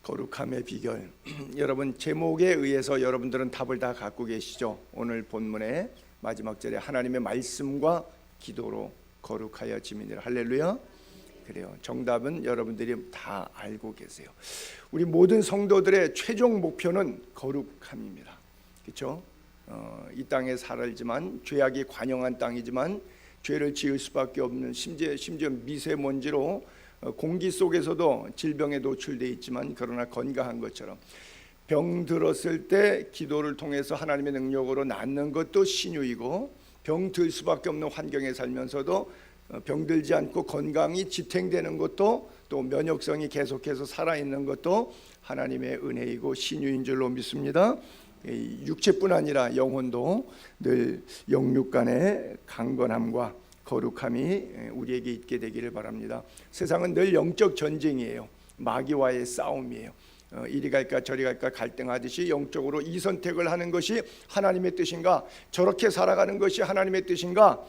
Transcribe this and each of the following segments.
거룩함의 비결. 여러분 제목에 의해서 여러분들은 답을 다 갖고 계시죠? 오늘 본문의 마지막 절에 하나님의 말씀과 기도로 거룩하여 지민이라. 할렐루야. 그래요. 정답은 여러분들이 다 알고 계세요. 우리 모든 성도들의 최종 목표는 거룩함입니다. 그렇죠? 이 땅에 살지만 죄악이 관영한 땅이지만 죄를 지을 수밖에 없는 심지어 미세먼지로 공기 속에서도 질병에 노출되어 있지만 그러나 건강한 것처럼 병 들었을 때 기도를 통해서 하나님의 능력으로 낫는 것도 신유이고, 병 들 수밖에 없는 환경에 살면서도 병들지 않고 건강이 지탱되는 것도, 또 면역성이 계속해서 살아있는 것도 하나님의 은혜이고 신유인 줄로 믿습니다. 육체뿐 아니라 영혼도 늘 영육 간의 강건함과 거룩함이 우리에게 있게 되기를 바랍니다. 세상은 늘 영적 전쟁이에요. 마귀와의 싸움이에요. 이리 갈까 저리 갈까 갈등하듯이 영적으로 이 선택을 하는 것이 하나님의 뜻인가, 저렇게 살아가는 것이 하나님의 뜻인가,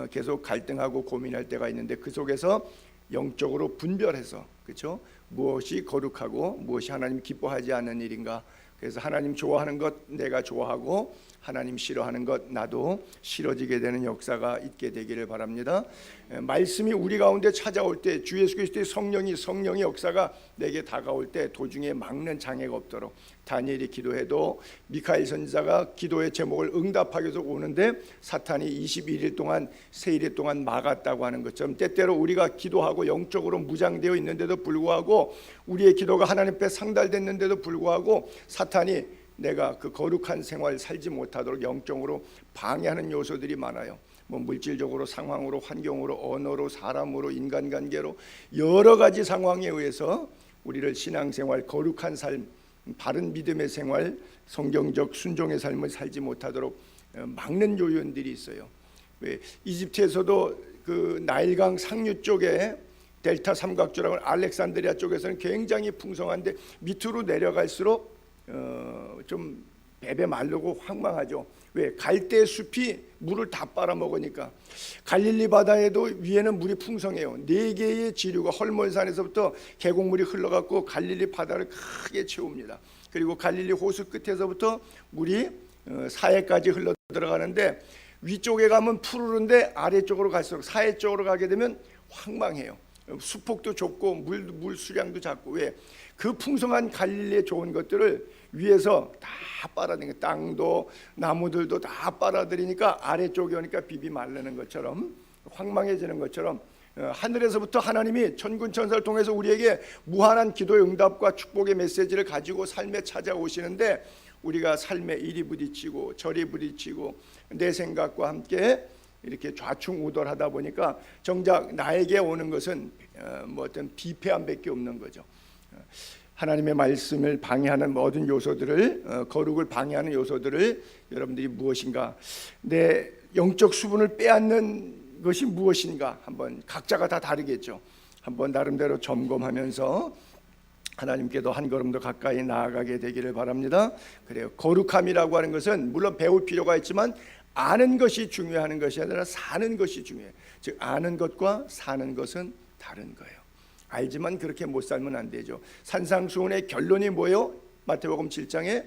계속 갈등하고 고민할 때가 있는데, 그 속에서 영적으로 분별해서, 그렇죠? 무엇이 거룩하고 무엇이 하나님 기뻐하지 않는 일인가. 그래서 하나님 좋아하는 것 내가 좋아하고 하나님 싫어하는 것 나도 싫어지게 되는 역사가 있게 되기를 바랍니다. 말씀이 우리 가운데 찾아올 때, 주 예수 그리스도의 성령의 역사가 내게 다가올 때 도중에 막는 장애가 없도록, 다니엘이 기도해도 미카엘 선지자가 기도의 제목을 응답하기 위해서 오는데 사탄이 21일 동안 세일 동안 막았다고 하는 것처럼, 때때로 우리가 기도하고 영적으로 무장되어 있는데도 불구하고, 우리의 기도가 하나님 앞에 상달됐는데도 불구하고 사탄이 내가 그 거룩한 생활 살지 못하도록 영적으로 방해하는 요소들이 많아요. 뭐 물질적으로, 상황으로, 환경으로, 언어로, 사람으로, 인간관계로 여러 가지 상황에 의해서 우리를 신앙생활, 거룩한 삶, 바른 믿음의 생활, 성경적 순종의 삶을 살지 못하도록 막는 요인들이 있어요. 왜 이집트에서도 그 나일강 상류 쪽에 델타 삼각주라고 하는 알렉산드리아 쪽에서는 굉장히 풍성한데 밑으로 내려갈수록 좀 베베 마르고 황망하죠. 왜? 갈대 숲이 물을 다 빨아먹으니까. 갈릴리 바다에도 위에는 물이 풍성해요. 4개의 지류가 헐몬산에서부터 계곡물이 흘러갖고 갈릴리 바다를 크게 채웁니다. 그리고 갈릴리 호수 끝에서부터 물이 사해까지 흘러 들어가는데, 위쪽에 가면 푸르른데 아래쪽으로 갈수록, 사해 쪽으로 가게 되면 황망해요. 수폭도 좁고 물 수량도 작고. 왜? 그 풍성한 갈릴리의 좋은 것들을 위에서 다 빨아들이니까, 땅도 나무들도 다 빨아들이니까 아래쪽에 오니까 비비 마르는 것처럼, 황망해지는 것처럼, 하늘에서부터 하나님이 천군천사를 통해서 우리에게 무한한 기도의 응답과 축복의 메시지를 가지고 삶에 찾아오시는데, 우리가 삶에 이리 부딪히고 저리 부딪히고 내 생각과 함께 이렇게 좌충우돌하다 보니까 정작 나에게 오는 것은 뭐 어떤 비패함밖에 없는 거죠. 하나님의 말씀을 방해하는 모든 요소들을, 거룩을 방해하는 요소들을 여러분들이 무엇인가, 내 영적 수분을 빼앗는 것이 무엇인가, 한번 각자가 다 다르겠죠. 한번 나름대로 점검하면서 하나님께도 한 걸음 더 가까이 나아가게 되기를 바랍니다. 그래요. 거룩함이라고 하는 것은 물론 배울 필요가 있지만 아는 것이 중요한 것이 아니라 사는 것이 중요해요. 즉 아는 것과 사는 것은 다른 거예요. 알지만 그렇게 못 살면 안 되죠. 산상수훈의 결론이 뭐예요? 마태복음 7장에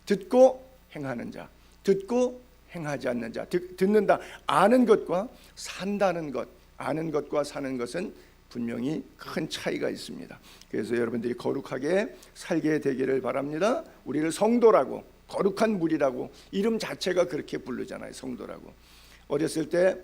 듣고 행하는 자, 듣고 행하지 않는 자. 듣는다, 아는 것과 산다는 것, 아는 것과 사는 것은 분명히 큰 차이가 있습니다. 그래서 여러분들이 거룩하게 살게 되기를 바랍니다. 우리를 성도라고, 거룩한 무리라고, 이름 자체가 그렇게 부르잖아요. 성도라고. 어렸을 때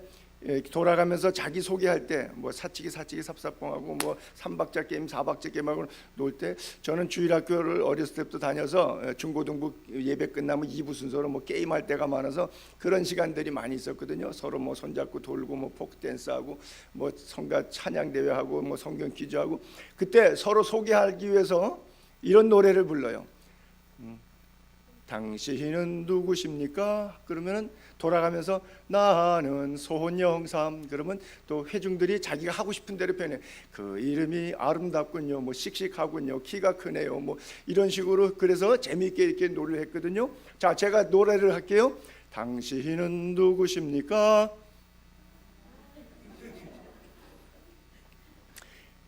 돌아가면서 자기 소개할 때 뭐 사치기 삽삽봉하고 뭐 3박자 게임 4박자 게임하고 놀 때, 저는 주일학교를 어렸을 때부터 다녀서 중고등부 예배 끝나면 2부 순서로 뭐 게임할 때가 많아서 그런 시간들이 많이 있었거든요. 서로 뭐 손잡고 돌고 뭐 포크 댄스하고 뭐 성가 찬양 대회하고 뭐 성경 퀴즈하고, 그때 서로 소개하기 위해서 이런 노래를 불러요. 당신은 누구십니까? 그러면은 돌아가면서 나는 손영삼, 그러면 또 회중들이 자기가 하고 싶은 대로 표현해. 그 이름이 아름답군요, 뭐 씩씩하군요, 키가 크네요, 뭐 이런 식으로. 그래서 재미있게 이렇게 노래를 했거든요. 자, 제가 노래를 할게요. 당신은 누구십니까?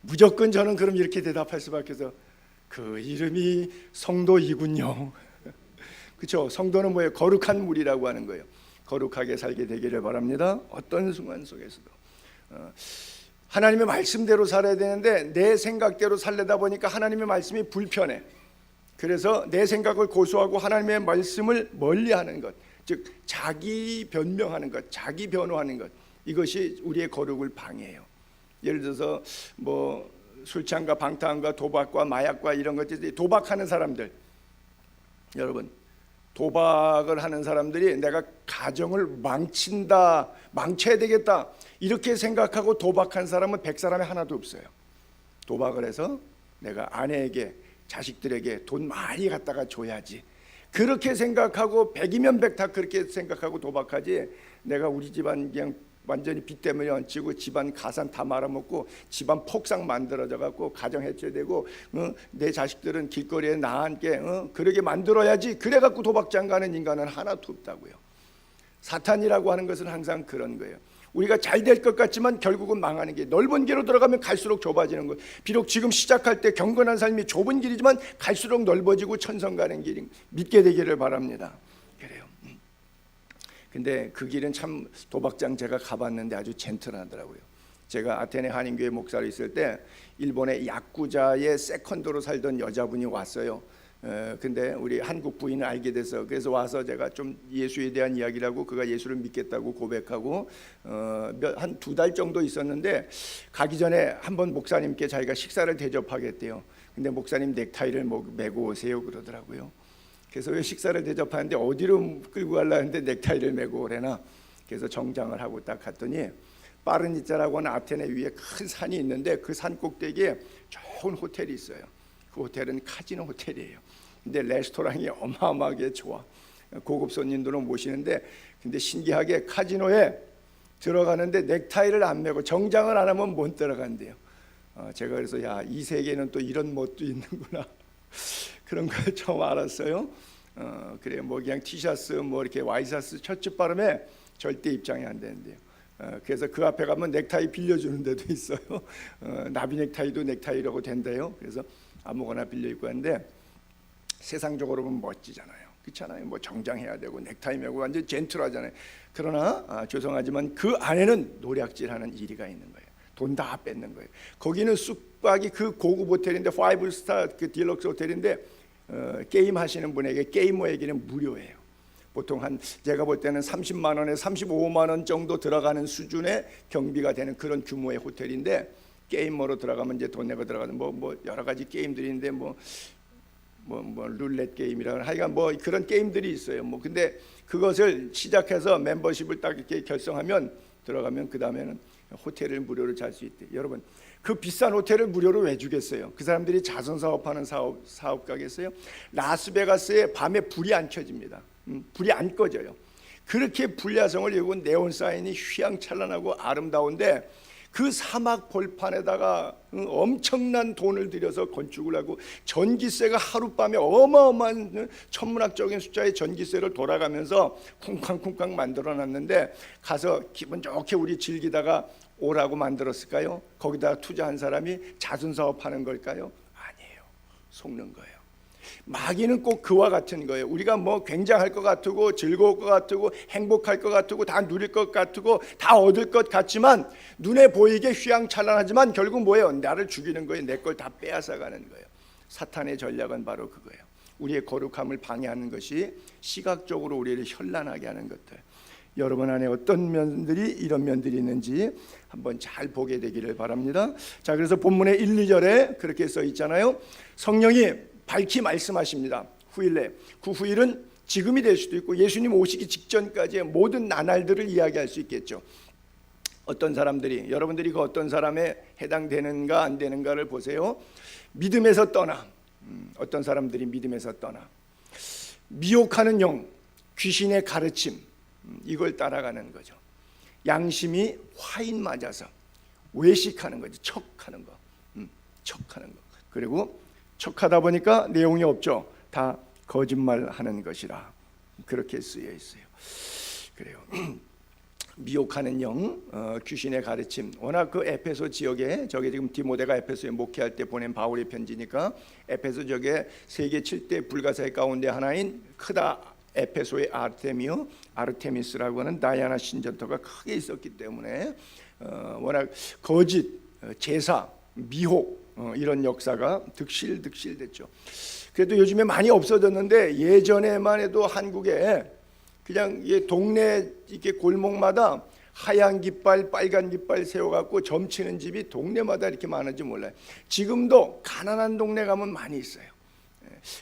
무조건 저는 그럼 이렇게 대답할 수밖에 없어요. 그 이름이 성도이군요. 그렇죠? 성도는 뭐예요? 거룩한 물이라고 하는 거예요. 거룩하게 살게 되기를 바랍니다. 어떤 순간 속에서도 하나님의 말씀대로 살아야 되는데 내 생각대로 살려다 보니까 하나님의 말씀이 불편해. 그래서 내 생각을 고수하고 하나님의 말씀을 멀리하는 것, 즉 자기 변명하는 것, 자기 변호하는 것, 이것이 우리의 거룩을 방해해요. 예를 들어서 뭐 술창과 방탕과 도박과 마약과 이런 것들이, 도박하는 사람들, 여러분 도박을 하는 사람들이 내가 가정을 망쳐야 되겠다 이렇게 생각하고 도박한 사람은 100사람에 하나도 없어요. 도박을 해서 내가 아내에게 자식들에게 돈 많이 갖다가 줘야지 그렇게 생각하고 100이면 100 다 그렇게 생각하고 도박하지, 내가 우리 집안 그냥 완전히 빚 때문에 얹히고 집안 가산 다 말아먹고 집안 폭삭 만들어져 갖고 가정 해체되고 내 자식들은 길거리에 나 함께 그러게 만들어야지 그래 갖고 도박장 가는 인간은 하나도 없다고요. 사탄이라고 하는 것은 항상 그런 거예요. 우리가 잘 될 것 같지만 결국은 망하는 게, 넓은 길로 들어가면 갈수록 좁아지는 거예요. 비록 지금 시작할 때 경건한 삶이 좁은 길이지만 갈수록 넓어지고 천성 가는 길이 믿게 되기를 바랍니다. 그래요. 근데 그 길은 참, 도박장 제가 가봤는데 아주 젠틀하더라고요. 제가 아테네 한인교회 목사로 있을 때 일본의 야쿠자의 세컨드로 살던 여자분이 왔어요. 근데 우리 한국 부인을 알게 돼서, 그래서 와서 제가 좀 예수에 대한 이야기를 하고 그가 예수를 믿겠다고 고백하고 한 2달 정도 있었는데, 가기 전에 한번 목사님께 자기가 식사를 대접하겠대요. 근데 목사님 넥타이를 메고 오세요 그러더라고요. 그래서 왜 식사를 대접하는데 어디로 끌고 가려는데 넥타이를 메고 오래나. 그래서 정장을 하고 딱 갔더니 빠르니짜라고 하는 아테네 위에 큰 산이 있는데 그 산 꼭대기에 좋은 호텔이 있어요. 그 호텔은 카지노 호텔이에요. 근데 레스토랑이 어마어마하게 좋아. 고급 손님들은 모시는데, 근데 신기하게 카지노에 들어가는데 넥타이를 안 메고 정장을 안 하면 못 들어간대요. 제가 그래서 야, 이 세계는 또 이런 멋도 있는구나 그런 걸 처음 알았어요. 그래요. 뭐 그냥 티셔츠 뭐 이렇게 와이셔츠 셔츠 바람에 절대 입장이 안 되는데요. 그래서 그 앞에 가면 넥타이 빌려주는 데도 있어요. 나비 넥타이도 넥타이라고 된대요. 그래서 아무거나 빌려 입고 하는데, 세상적으로 보면 멋지잖아요. 그렇잖아요. 뭐 정장해야 되고 넥타이 메고 완전 젠틀하잖아요. 그러나 죄송하지만 그 안에는 노략질하는 일이가 있는 거예요. 돈 다 뺏는 거예요. 거기는 숙박이 그 고급 호텔인데 5스타 그 딜럭스 호텔인데 게임 하시는 분에게 게이머에게는 무료예요. 보통 한 제가 볼 때는 30만 원에 35만 원 정도 들어가는 수준의 경비가 되는 그런 규모의 호텔인데, 게이머로 들어가면 이제 돈 내고 들어가는 뭐 여러 가지 게임들이 있는데 뭐 룰렛 게임이라고 하여간 뭐 그런 게임들이 있어요. 뭐 근데 그것을 시작해서 멤버십을 딱 이렇게 결성하면 들어가면 그 다음에는 호텔을 무료로 잘 수 있대. 여러분 그 비싼 호텔을 무료로 왜 주겠어요? 그 사람들이 자선 사업하는 사업가겠어요? 라스베가스에 밤에 불이 안 켜집니다. 불이 안 꺼져요. 그렇게 불야성을 이루고 네온 사인이 휘황찬란하고 아름다운데, 그 사막 벌판에다가 엄청난 돈을 들여서 건축을 하고 전기세가 하룻밤에 어마어마한 천문학적인 숫자의 전기세를 돌아가면서 쿵쾅쿵쾅 만들어놨는데, 가서 기분 좋게 우리 즐기다가 오라고 만들었을까요? 거기다 투자한 사람이 자선사업하는 걸까요? 아니에요. 속는 거예요. 마귀는 꼭 그와 같은 거예요. 우리가 뭐 굉장할 것 같고 즐거울 것 같고 행복할 것 같고 다 누릴 것 같고 다 얻을 것 같지만, 눈에 보이게 휘황찬란하지만 결국 뭐예요? 나를 죽이는 거예요. 내 걸 다 빼앗아가는 거예요. 사탄의 전략은 바로 그거예요. 우리의 거룩함을 방해하는 것이 시각적으로 우리를 현란하게 하는 것들. 여러분 안에 어떤 면들이, 이런 면들이 있는지 한번 잘 보게 되기를 바랍니다. 자, 그래서 본문의 1, 2절에 그렇게 써 있잖아요. 성령이 밝히 말씀하십니다. 후일에, 그 후일은 지금이 될 수도 있고 예수님 오시기 직전까지의 모든 나날들을 이야기할 수 있겠죠. 어떤 사람들이, 여러분들이 그 어떤 사람에 해당되는가 안 되는가를 보세요. 믿음에서 떠나, 어떤 사람들이 믿음에서 떠나 미혹하는 영, 귀신의 가르침, 이걸 따라가는 거죠. 양심이 화인 맞아서 외식하는 거죠. 척하는 거, 척하는 거. 그리고 척하다 보니까 내용이 없죠. 다 거짓말하는 것이라 그렇게 쓰여 있어요. 그래요. 미혹하는 영, 귀신의 가르침. 워낙 그 에페소 지역에, 저게 지금 디모데가 에페소에 목회할 때 보낸 바울의 편지니까, 에페소 지역에 세계 7대 불가사의 가운데 하나인 크다 에페소의 아르테미스라고 하는 다이아나 신전터가 크게 있었기 때문에 워낙 거짓, 제사, 미혹 이런 역사가 득실됐죠. 그래도 요즘에 많이 없어졌는데, 예전에만 해도 한국에 그냥 동네 이렇게 골목마다 하얀 깃발, 빨간 깃발 세워갖고 점치는 집이 동네마다 이렇게 많은지 몰라요. 지금도 가난한 동네 가면 많이 있어요.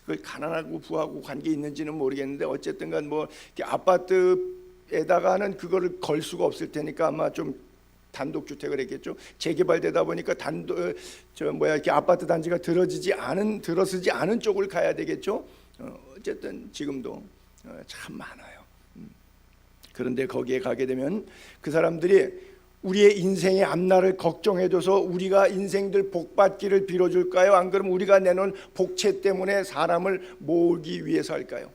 그 가난하고 부하고 관계 있는지는 모르겠는데, 어쨌든간 뭐 아파트에다가는 그거를 걸 수가 없을 테니까 아마 좀 단독 주택을 했겠죠. 재개발되다 보니까 이렇게 아파트 단지가 들어서지 않은 쪽을 가야 되겠죠. 어쨌든 지금도 참 많아요. 그런데 거기에 가게 되면 그 사람들이 우리의 인생의 앞날을 걱정해줘서 우리가 인생들 복받기를 빌어줄까요? 안 그러면 우리가 내놓은 복채 때문에 사람을 모으기 위해서 할까요?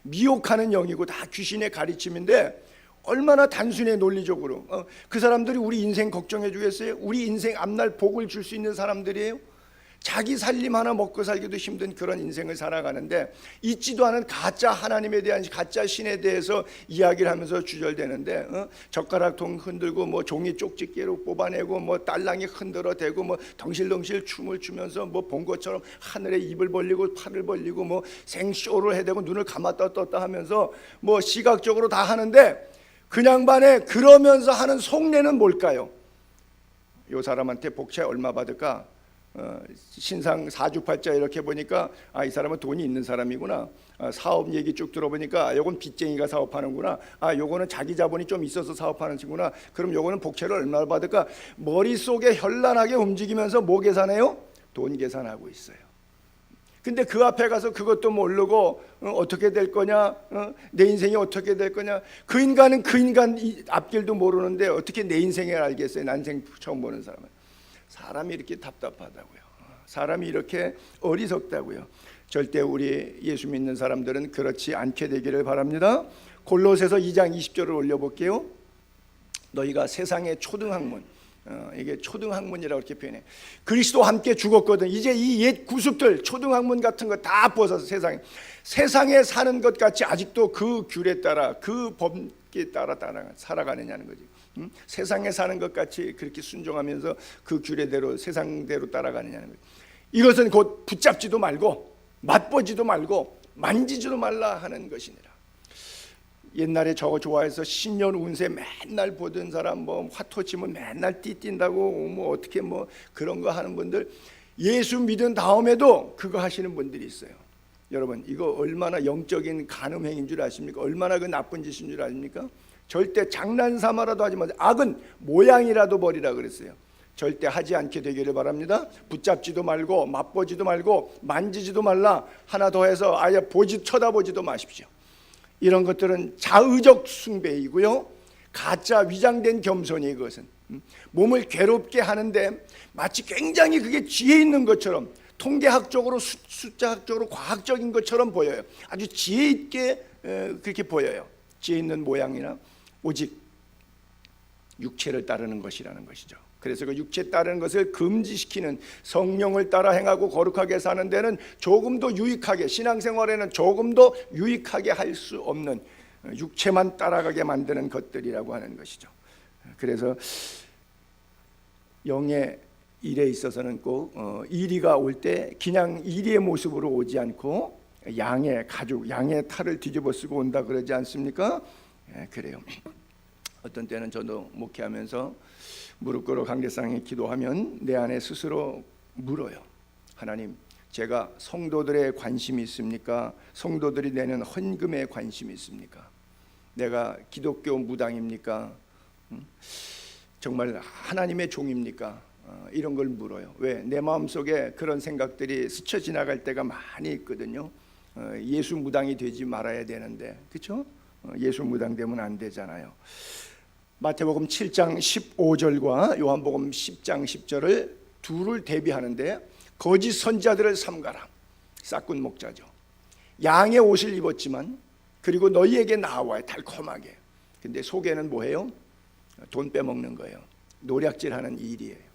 미혹하는 영이고 다 귀신의 가르침인데, 얼마나 단순해 논리적으로. 그 사람들이 우리 인생 걱정해 주겠어요? 우리 인생 앞날 복을 줄 수 있는 사람들이에요? 자기 살림 하나 먹고 살기도 힘든 그런 인생을 살아가는데, 있지도 않은 가짜 하나님에 대한, 가짜 신에 대해서 이야기를 하면서 주절되는데, 젓가락통 흔들고 뭐 종이 쪽집게로 뽑아내고 뭐 딸랑이 흔들어 대고 뭐 덩실덩실 춤을 추면서 뭐 본 것처럼 하늘에 입을 벌리고 팔을 벌리고 뭐 생쇼를 해대고 눈을 감았다 떴다 하면서 뭐 시각적으로 다 하는데, 그 양반에 그러면서 하는 속내는 뭘까요? 요 사람한테 복채 얼마 받을까? 신상 사주팔자 이렇게 보니까 이 사람은 돈이 있는 사람이구나. 사업 얘기 쭉 들어보니까 요건 빚쟁이가 사업하는구나. 요거는 자기 자본이 좀 있어서 사업하는 친구나. 그럼 요거는 복채를 얼마 받을까? 머릿속에 현란하게 움직이면서 뭐 계산해요? 돈 계산하고 있어요. 근데 그 앞에 가서 그것도 모르고 어떻게 될 거냐, 내 인생이 어떻게 될 거냐. 그 인간은 그 인간 앞길도 모르는데 어떻게 내 인생을 알겠어요? 난생 처음 보는 사람은. 사람이 이렇게 답답하다고요. 사람이 이렇게 어리석다고요. 절대 우리 예수 믿는 사람들은 그렇지 않게 되기를 바랍니다. 골로새서 2장 20절을 올려볼게요. 너희가 세상의 초등학문, 이게 초등학문이라고 이렇게 표현해. 그리스도와 함께 죽었거든. 이제 이 옛 구습들, 초등학문 같은 거 다 부어서 세상에 사는 것 같이 아직도 그 귤에 따라, 그 법에 따라 살아가느냐는 거지. 세상에 사는 것 같이 그렇게 순종하면서 그 규례대로 세상대로 따라가느냐는 거예요. 이것은 곧 붙잡지도 말고 맛보지도 말고 만지지도 말라 하는 것이니라. 옛날에 저거 좋아해서 신년 운세 맨날 보던 사람, 뭐 화토 치면 맨날 띠뛴다고 뭐 어떻게 뭐 그런 거 하는 분들, 예수 믿은 다음에도 그거 하시는 분들이 있어요. 여러분, 이거 얼마나 영적인 간음행인 줄 아십니까? 얼마나 그 나쁜 짓인 줄 아십니까? 절대 장난삼아라도 하지 마세요. 악은 모양이라도 버리라 그랬어요. 절대 하지 않게 되기를 바랍니다. 붙잡지도 말고 맛보지도 말고 만지지도 말라. 하나 더 해서 아예 쳐다보지도 마십시오. 이런 것들은 자의적 숭배이고요, 가짜 위장된 겸손이, 그것은 몸을 괴롭게 하는데 마치 굉장히 그게 지혜 있는 것처럼, 통계학적으로 숫자학적으로 과학적인 것처럼 보여요. 아주 지혜 있게 그렇게 보여요. 지혜 있는 모양이나 오직 육체를 따르는 것이라는 것이죠. 그래서 그 육체 따르는 것을 금지시키는, 성령을 따라 행하고 거룩하게 사는 데는 조금도 유익하게, 신앙생활에는 조금도 유익하게 할 수 없는, 육체만 따라가게 만드는 것들이라고 하는 것이죠. 그래서 영의 일에 있어서는 꼭 이리가 올 때 그냥 이리의 모습으로 오지 않고 양의 가죽, 양의 탈을 뒤집어 쓰고 온다 그러지 않습니까? 그래요. 어떤 때는 저도 목회하면서 무릎 꿇어 강대상에 기도하면 내 안에 스스로 물어요. 하나님, 제가 성도들의 관심이 있습니까? 성도들이 내는 헌금에 관심이 있습니까? 내가 기독교 무당입니까? 정말 하나님의 종입니까? 이런 걸 물어요. 왜? 내 마음속에 그런 생각들이 스쳐 지나갈 때가 많이 있거든요. 예수 무당이 되지 말아야 되는데, 그렇죠? 예수 무당 되면 안 되잖아요. 마태복음 7장 15절과 요한복음 10장 10절을 둘을 대비하는데, 거짓 선지자들을 삼가라. 싹군 목자죠. 양의 옷을 입었지만 그리고 너희에게 나와요, 달콤하게. 근데 속에는 뭐예요? 돈 빼먹는 거예요. 노략질하는 일이에요.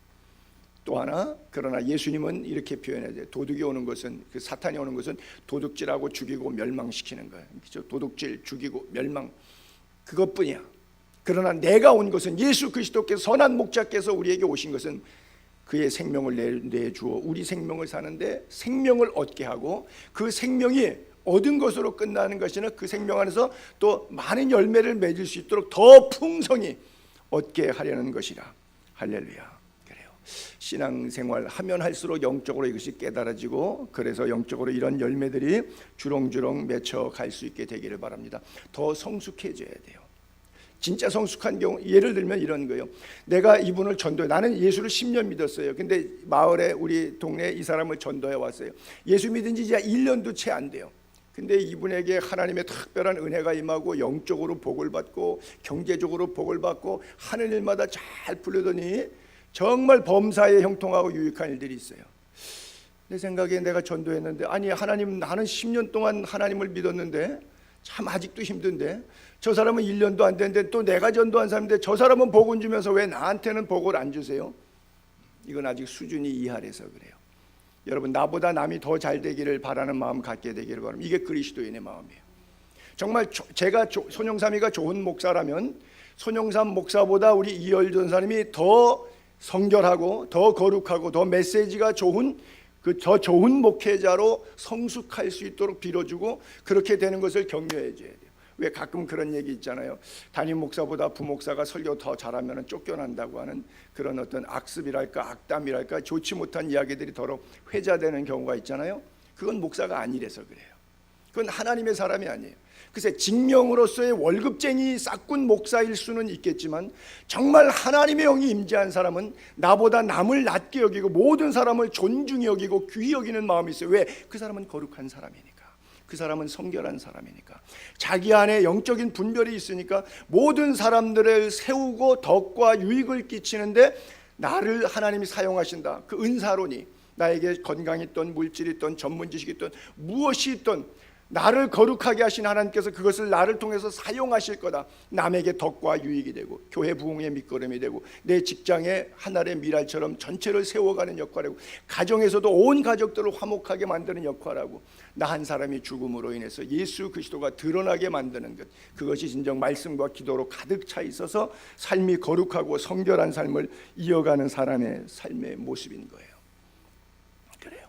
또 하나, 그러나 예수님은 이렇게 표현해요. 도둑이 오는 것은, 그 사탄이 오는 것은 도둑질하고 죽이고 멸망시키는 거예요. 그렇죠? 도둑질, 죽이고 멸망, 그것뿐이야. 그러나 내가 온 것은, 예수 그리스도께서, 선한 목자께서 우리에게 오신 것은 그의 생명을 내주어 우리 생명을 사는데 생명을 얻게 하고, 그 생명이 얻은 것으로 끝나는 것이 아니라 그 생명 안에서 또 많은 열매를 맺을 수 있도록 더 풍성히 얻게 하려는 것이라. 할렐루야. 신앙생활 하면 할수록 영적으로 이것이 깨달아지고, 그래서 영적으로 이런 열매들이 주렁주렁 맺혀갈 수 있게 되기를 바랍니다. 더 성숙해져야 돼요. 진짜 성숙한 경우, 예를 들면 이런 거예요. 내가 이분을 전도해, 나는 예수를 10년 믿었어요. 근데 마을에, 우리 동네에 이 사람을 전도해 왔어요. 예수 믿은 지 이제 1년도 채 안 돼요. 근데 이분에게 하나님의 특별한 은혜가 임하고 영적으로 복을 받고 경제적으로 복을 받고 하는 일마다 잘 풀리더니 정말 범사에 형통하고 유익한 일들이 있어요. 내 생각에 내가 전도했는데, 아니 하나님, 나는 10년 동안 하나님을 믿었는데 참 아직도 힘든데, 저 사람은 1년도 안 됐는데, 또 내가 전도한 사람인데 저 사람은 복은 주면서 왜 나한테는 복을 안 주세요? 이건 아직 수준이 이하라서 그래요. 여러분, 나보다 남이 더 잘 되기를 바라는 마음 갖게 되기를 바랍니다. 이게 그리스도인의 마음이에요. 정말 제가 손영삼이가 좋은 목사라면 손영삼 목사보다 우리 이열 전사님이 더 성결하고 더 거룩하고 더 메시지가 좋은, 그 더 좋은 목회자로 성숙할 수 있도록 빌어주고, 그렇게 되는 것을 격려해 줘야 돼요. 왜 가끔 그런 얘기 있잖아요. 담임 목사보다 부목사가 설교 더 잘하면 쫓겨난다고 하는 그런 어떤 악습이랄까 악담이랄까 좋지 못한 이야기들이 더러 회자되는 경우가 있잖아요. 그건 목사가 아니라서 그래요. 그건 하나님의 사람이 아니에요. 글쎄, 직명으로서의 월급쟁이 싹군 목사일 수는 있겠지만, 정말 하나님의 영이 임재한 사람은 나보다 남을 낮게 여기고 모든 사람을 존중히 여기고 귀히 여기는 마음이 있어요. 왜? 그 사람은 거룩한 사람이니까. 그 사람은 성결한 사람이니까. 자기 안에 영적인 분별이 있으니까 모든 사람들을 세우고 덕과 유익을 끼치는데 나를 하나님이 사용하신다. 그 은사론이, 나에게 건강이 있던 물질이 있던 전문 지식이 있던 무엇이 있던 나를 거룩하게 하신 하나님께서 그것을 나를 통해서 사용하실 거다. 남에게 덕과 유익이 되고 교회 부흥의 밑거름이 되고 내 직장의 하늘의 미랄처럼 전체를 세워가는 역할이고 가정에서도 온 가족들을 화목하게 만드는 역할하고 나 한 사람이 죽음으로 인해서 예수 그리스도가 드러나게 만드는 것, 그것이 진정 말씀과 기도로 가득 차 있어서 삶이 거룩하고 성결한 삶을 이어가는 사람의 삶의 모습인 거예요. 그래요.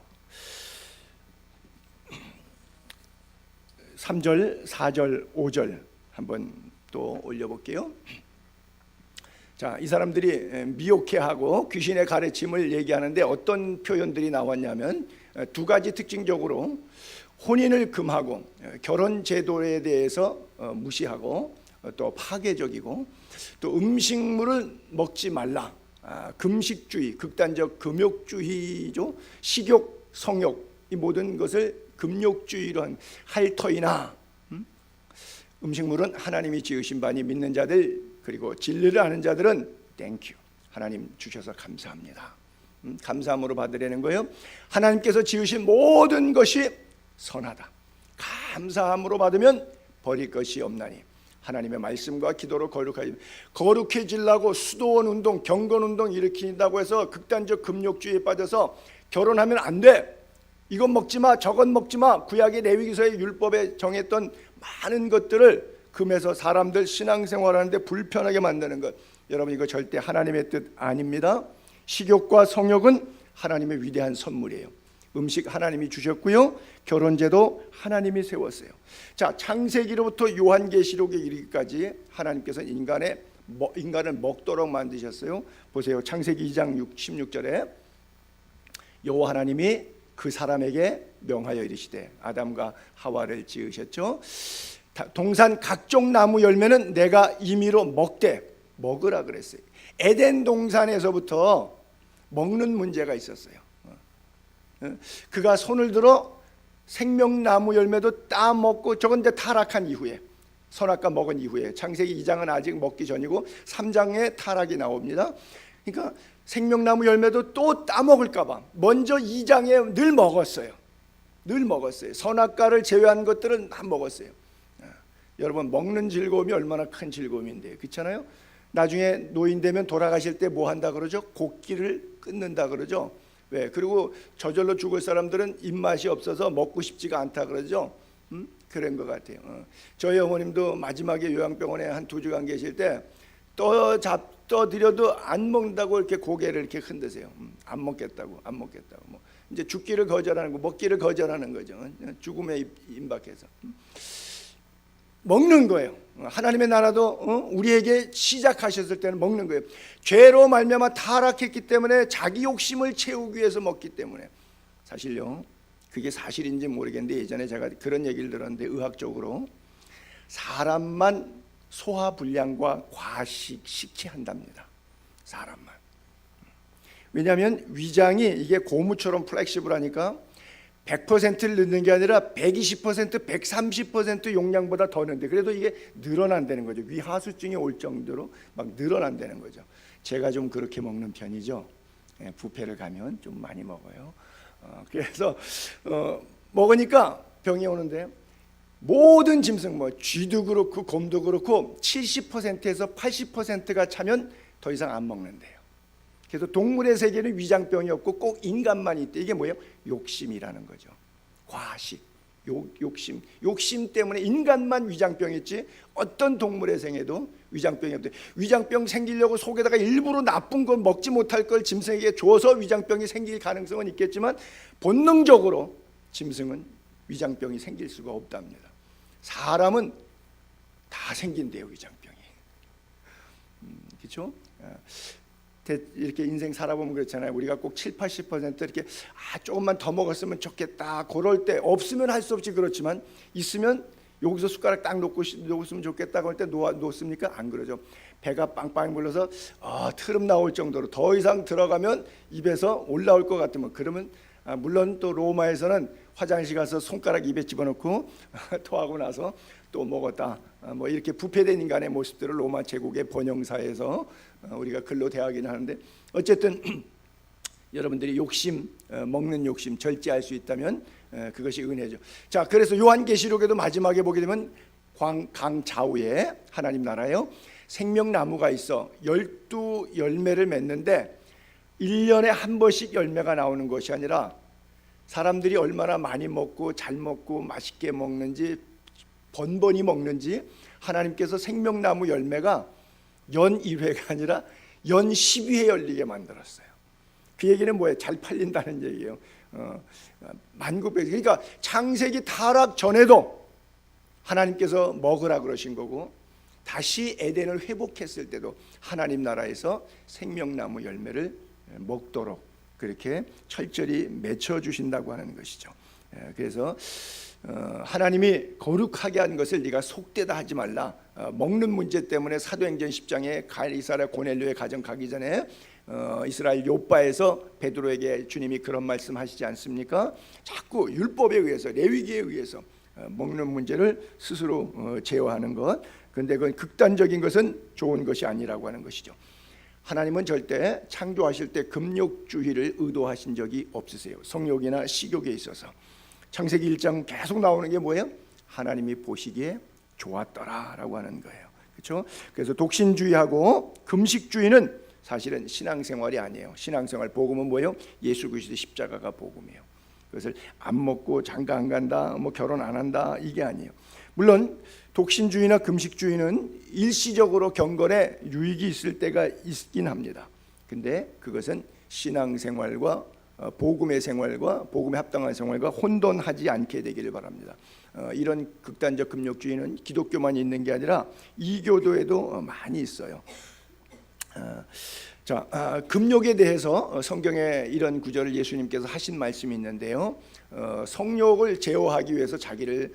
3절, 4절, 5절 한번 또 올려볼게요. 자, 이 사람들이 미혹해하고 귀신의 가르침을 얘기하는데 어떤 표현들이 나왔냐면 두 가지 특징적으로 혼인을 금하고 결혼 제도에 대해서 무시하고 또 파괴적이고 또 음식물을 먹지 말라, 금식주의, 극단적 금욕주의죠. 식욕, 성욕, 이 모든 것을 금욕주의로 한 핥터이나 음식물은 하나님이 지으신 바니 믿는 자들 그리고 진리를 아는 자들은 땡큐, 하나님 주셔서 감사합니다. 감사함으로 받으려는 거예요. 하나님께서 지으신 모든 것이 선하다. 감사함으로 받으면 버릴 것이 없나니 하나님의 말씀과 기도로 거룩해지려고 수도원 운동, 경건 운동 일으킨다고 해서 극단적 금욕주의에 빠져서 결혼하면 안 돼. 이건 먹지 마, 저건 먹지 마. 구약의 레위기서의 율법에 정했던 많은 것들을 금해서 사람들 신앙생활하는데 불편하게 만드는 것, 여러분 이거 절대 하나님의 뜻 아닙니다. 식욕과 성욕은 하나님의 위대한 선물이에요. 음식 하나님이 주셨고요, 결혼제도 하나님이 세웠어요. 자, 창세기로부터 요한계시록에 이르기까지 하나님께서 인간을 먹도록 만드셨어요. 보세요. 창세기 2장 16절에 여호와 하나님이 그 사람에게 명하여 이르시되, 아담과 하와를 지으셨죠. 동산 각종 나무 열매는 내가 임의로 먹으라 그랬어요. 에덴 동산에서부터 먹는 문제가 있었어요. 그가 손을 들어 생명나무 열매도 따먹고, 저건 이제 타락한 이후에, 선악과 먹은 이후에, 창세기 2장은 아직 먹기 전이고 3장에 타락이 나옵니다. 그러니까 생명나무 열매도 또 따먹을까 봐 먼저 2장에 늘 먹었어요. 선악과를 제외한 것들은 다 먹었어요. 여러분, 먹는 즐거움이 얼마나 큰 즐거움인데, 그렇잖아요? 나중에 노인 되면 돌아가실 때 뭐 한다 그러죠? 곡기를 끊는다 그러죠. 왜? 그리고 저절로 죽을 사람들은 입맛이 없어서 먹고 싶지가 않다 그러죠. 그런 것 같아요. 저희 어머님도 마지막에 요양병원에 한 2주간 계실 때 떠드려도 안 먹는다고 이렇게 고개를 이렇게 흔드세요. 안 먹겠다고. 뭐 이제 죽기를 거절하는 거, 먹기를 거절하는 거죠. 죽음에 임박해서 먹는 거예요. 하나님의 나라도 우리에게 시작하셨을 때는 먹는 거예요. 죄로 말미암아 타락했기 때문에 자기 욕심을 채우기 위해서 먹기 때문에. 사실요, 그게 사실인지 모르겠는데 예전에 제가 그런 얘기를 들었는데, 의학적으로 사람만 소화불량과 과식, 식체한답니다. 사람만. 왜냐하면 위장이 이게 고무처럼 플렉시블하니까 100%를 넣는 게 아니라 120%, 130% 용량보다 더 넣는데, 그래도 이게 늘어난다는 거죠. 위하수증이 올 정도로 막 늘어난다는 거죠. 제가 좀 그렇게 먹는 편이죠. 뷔페를 가면 좀 많이 먹어요. 그래서 먹으니까 병이 오는데, 모든 짐승, 뭐 쥐도 그렇고 곰도 그렇고 70%에서 80%가 차면 더 이상 안 먹는데요. 그래서 동물의 세계는 위장병이 없고 꼭 인간만 있대. 이게 뭐예요? 욕심이라는 거죠. 과식, 욕심 때문에 인간만 위장병이 있지 어떤 동물의 생에도 위장병이 없대. 위장병 생기려고 속에다가 일부러 나쁜 걸 먹지 못할 걸 짐승에게 줘서 위장병이 생길 가능성은 있겠지만 본능적으로 짐승은 위장병이 생길 수가 없답니다. 사람은 다 생긴대요, 위장병이. 그렇죠? 이렇게 인생 살아보면 그렇잖아요. 우리가 꼭 70-80% 이렇게 조금만 더 먹었으면 좋겠다, 그럴 때 없으면 할 수 없이 그렇지만 있으면 여기서 숟가락 딱 놓았으면 좋겠다 그럴 때 놓습니까? 안 그러죠. 배가 빵빵 불러서 트름 나올 정도로 더 이상 들어가면 입에서 올라올 것 같으면, 그러면 물론 또 로마에서는 화장실 가서 손가락 입에 집어넣고 토하고 나서 또 먹었다, 뭐 이렇게 부패된 인간의 모습들을 로마 제국의 번영사에서 우리가 글로 대하긴 하는데, 어쨌든 여러분들이 욕심, 먹는 욕심 절제할 수 있다면 그것이 은혜죠. 자, 그래서 요한계시록에도 마지막에 보게 되면 강 좌우에 하나님 나라요, 생명나무가 있어 12열매를 맺는데 1년에 한 번씩 열매가 나오는 것이 아니라 사람들이 얼마나 많이 먹고 잘 먹고 맛있게 먹는지, 번번이 먹는지 하나님께서 생명나무 열매가 연 1회가 아니라 연 12회 열리게 만들었어요. 그 얘기는 뭐예요? 잘 팔린다는 얘기예요. 만국백. 그러니까 창세기 타락 전에도 하나님께서 먹으라 그러신 거고, 다시 에덴을 회복했을 때도 하나님 나라에서 생명나무 열매를 먹도록 그렇게 철저히 맺혀 주신다고 하는 것이죠. 그래서 하나님이 거룩하게 한 것을 네가 속되다 하지 말라. 먹는 문제 때문에 사도행전 10장에 이스라엘 고넬료의 가정 가기 전에 이스라엘 요바에서 베드로에게 주님이 그런 말씀하시지 않습니까? 자꾸 율법에 의해서, 레위기에 의해서 먹는 문제를 스스로 제어하는 것. 그런데 그건 극단적인 것은 좋은 것이 아니라고 하는 것이죠. 하나님은 절대 창조하실 때 금욕주의를 의도하신 적이 없으세요. 성욕이나 식욕에 있어서. 창세기 1장 계속 나오는 게 뭐예요? 하나님이 보시기에 좋았더라라고 하는 거예요. 그렇죠? 그래서 독신주의하고 금식주의는 사실은 신앙생활이 아니에요. 신앙생활 복음은 뭐예요? 예수 그리스도의 십자가가 복음이에요. 그것을 안 먹고 장가 안 간다, 뭐 결혼 안 한다, 이게 아니에요. 물론 독신주의나 금식주의는 일시적으로 경건에 유익이 있을 때가 있긴 합니다. 근데 그것은 신앙생활과 복음의 생활과 복음에 합당한 생활과 혼돈하지 않게 되기를 바랍니다. 이런 극단적 금욕주의는 기독교만 있는 게 아니라 이교도에도 많이 있어요. 금욕에 대해서 성경에 이런 구절을 예수님께서 하신 말씀이 있는데요, 성욕을 제어하기 위해서 자기를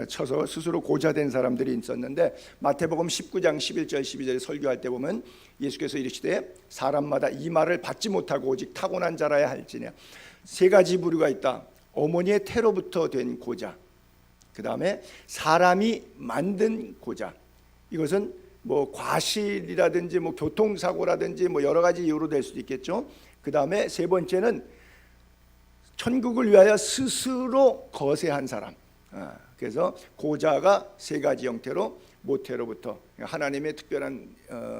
쳐서 스스로 고자된 사람들이 있었는데, 마태복음 19장 11절 12절에 설교할 때 보면 예수께서 이르시되 사람마다 이 말을 받지 못하고 오직 타고난 자라야 할지냐. 세 가지 부류가 있다. 어머니의 태로부터 된 고자, 그 다음에 사람이 만든 고자, 이것은 뭐 과실이라든지 뭐 교통사고라든지 뭐 여러 가지 이유로 될 수도 있겠죠. 그 다음에 세 번째는 천국을 위하여 스스로 거세한 사람, 그래서 고자가 세 가지 형태로 모태로부터 하나님의 특별한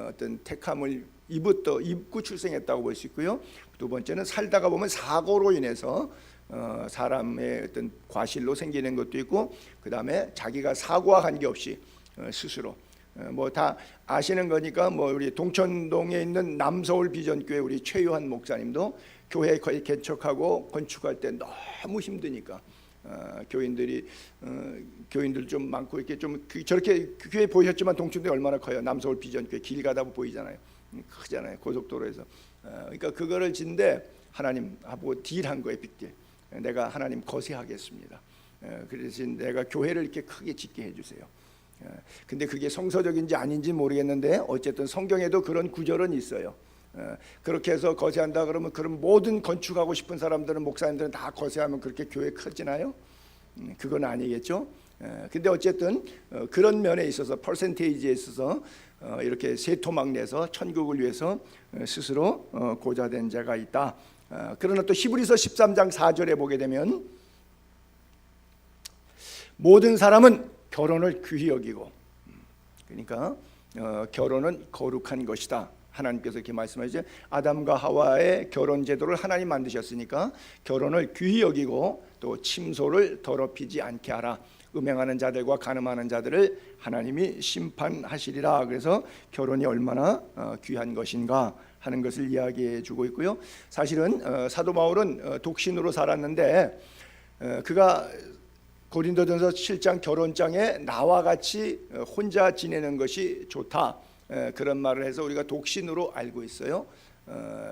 어떤 택함을 입고 출생했다고 볼 수 있고요. 두 번째는 살다가 보면 사고로 인해서 사람의 어떤 과실로 생기는 것도 있고, 그 다음에 자기가 사고와 관계없이 스스로 뭐 다 아시는 거니까 뭐 우리 동천동에 있는 남서울 비전교회 우리 최유한 목사님도 교회 거의 개척하고 건축할 때 너무 힘드니까 교인들 좀 많고 이렇게 좀 저렇게 교회 보셨지만 동천동이 얼마나 커요. 남서울 비전교회 길 가다 보이잖아요. 크잖아요. 고속도로에서. 그러니까 그거를 진데 하나님하고 딜한 거예요. 빅딜. 내가 하나님 거세하겠습니다. 그래서 내가 교회를 이렇게 크게 짓게 해주세요. 근데 그게 성서적인지 아닌지 모르겠는데 어쨌든 성경에도 그런 구절은 있어요. 그렇게 해서 거세한다 그러면 그럼 모든 건축하고 싶은 사람들은 목사님들은 다 거세하면 그렇게 교회 커지나요? 그건 아니겠죠. 근데 어쨌든 그런 면에 있어서 퍼센테이지에 있어서 이렇게 세토막 내서 천국을 위해서 스스로 고자된 자가 있다. 그러나 또 히브리서 13장 4절에 보게 되면 모든 사람은 결혼을 귀히 여기고, 그러니까 결혼은 거룩한 것이다. 하나님께서 이렇게 말씀하시죠. 아담과 하와의 결혼 제도를 하나님 만드셨으니까 결혼을 귀히 여기고 또 침소를 더럽히지 않게 하라. 음행하는 자들과 간음하는 자들을 하나님이 심판하시리라. 그래서 결혼이 얼마나 귀한 것인가 하는 것을 이야기해 주고 있고요. 사실은 사도 바울은 독신으로 살았는데 그가 고린도전서 7장 결혼장에 나와 같이 혼자 지내는 것이 좋다, 그런 말을 해서 우리가 독신으로 알고 있어요.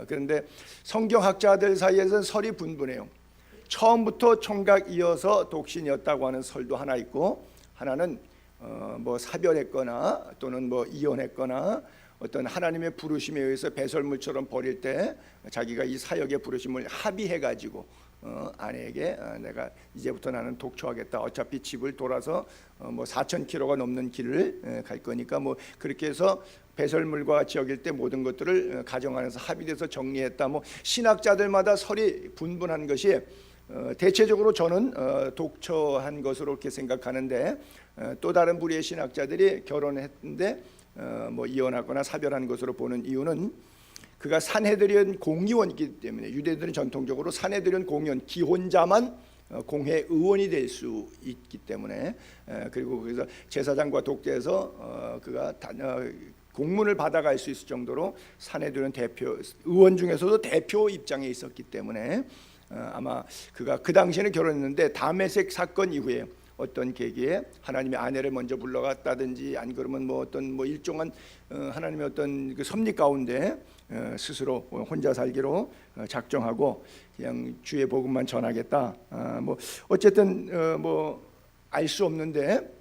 그런데 성경학자들 사이에서는 설이 분분해요. 처음부터 총각 이어서 독신이었다고 하는 설도 하나 있고, 하나는 뭐 사별했거나 또는 뭐 이혼했거나 어떤 하나님의 부르심에 의해서 배설물처럼 버릴 때 자기가 이 사역의 부르심을 합의해 가지고 아내에게 내가 이제부터 나는 독초하겠다. 어차피 집을 돌아서 뭐 4,000km가 넘는 길을 갈 거니까 뭐 그렇게 해서 배설물과 같이 여길 때 모든 것들을 가정 안에서 합의돼서 정리했다. 뭐 신학자들마다 설이 분분한 것이 대체적으로 저는 독처한 것으로 이렇게 생각하는데, 또 다른 부류의 신학자들이 결혼했는데 뭐 이혼하거나 사별한 것으로 보는 이유는 그가 산헤드린 공의원이기 때문에, 유대인들은 전통적으로 산헤드린 공의원, 기혼자만 공회 의원이 될 수 있기 때문에, 그리고 그래서 제사장과 독대에서 그가 공문을 받아갈 수 있을 정도로 산헤드린 대표 의원 중에서도 대표 입장에 있었기 때문에 아마 그가 그 당시에는 결혼했는데 다메섹 사건 이후에 어떤 계기에 하나님의 아내를 먼저 불러갔다든지, 안 그러면 뭐 어떤 뭐 일종한 하나님의 어떤 그 섭리 가운데 스스로 혼자 살기로 작정하고 그냥 주의 복음만 전하겠다. 뭐 어쨌든 뭐 알 수 없는데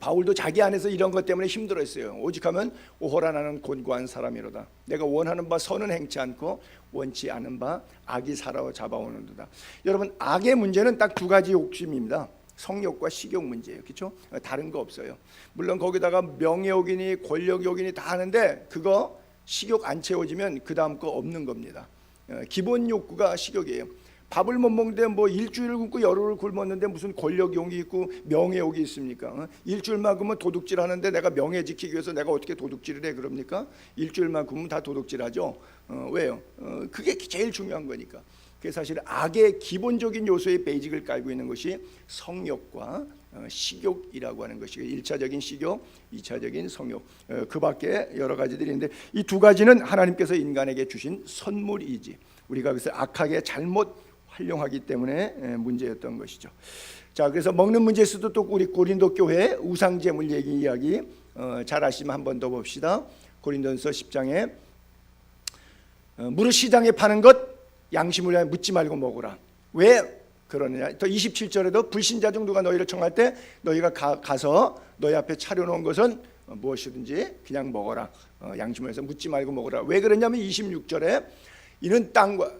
바울도 자기 안에서 이런 것 때문에 힘들었어요. 오직하면 오호라 나는 곤고한 사람이로다. 내가 원하는 바 선은 행치 않고 원치 않은 바 악이 사로잡아오는도다. 여러분, 악의 문제는 딱 두 가지 욕심입니다. 성욕과 식욕 문제예요. 그렇죠? 다른 거 없어요. 물론 거기다가 명예욕이니 권력욕이니 다 하는데 그거 식욕 안 채워지면 그 다음 거 없는 겁니다. 기본 욕구가 식욕이에요. 밥을 못 먹는데 뭐 일주일을 굶고 열흘을 굶었는데 무슨 권력욕이 있고 명예욕이 있습니까? 일주일만 굶으면 도둑질 하는데 내가 명예 지키기 위해서 내가 어떻게 도둑질을 해 그럽니까? 일주일만 굶으면 다 도둑질하죠. 왜요? 그게 제일 중요한 거니까. 그래서 사실 악의 기본적인 요소의 베이직을 깔고 있는 것이 성욕과 식욕이라고 하는 것이 1차적인 식욕, 2차적인 성욕, 그 밖에 여러 가지들이 있는데 이 두 가지는 하나님께서 인간에게 주신 선물이지 우리가 그것을 악하게 잘못 활용하기 때문에 문제였던 것이죠. 자, 그래서 먹는 문제에서도 또 우리 고린도 교회 우상제물 이야기 잘 아시면 한 번 더 봅시다. 고린도전서 10장에 무릇 시장에 파는 것 양심을 묻지 말고 먹으라. 왜 그러느냐? 또 27절에도 불신자 중 누가 너희를 청할 때 너희가 가서 너희 앞에 차려놓은 것은 무엇이든지 그냥 먹어라. 양심을 해서 묻지 말고 먹으라. 왜 그러냐면 26절에 이는 땅과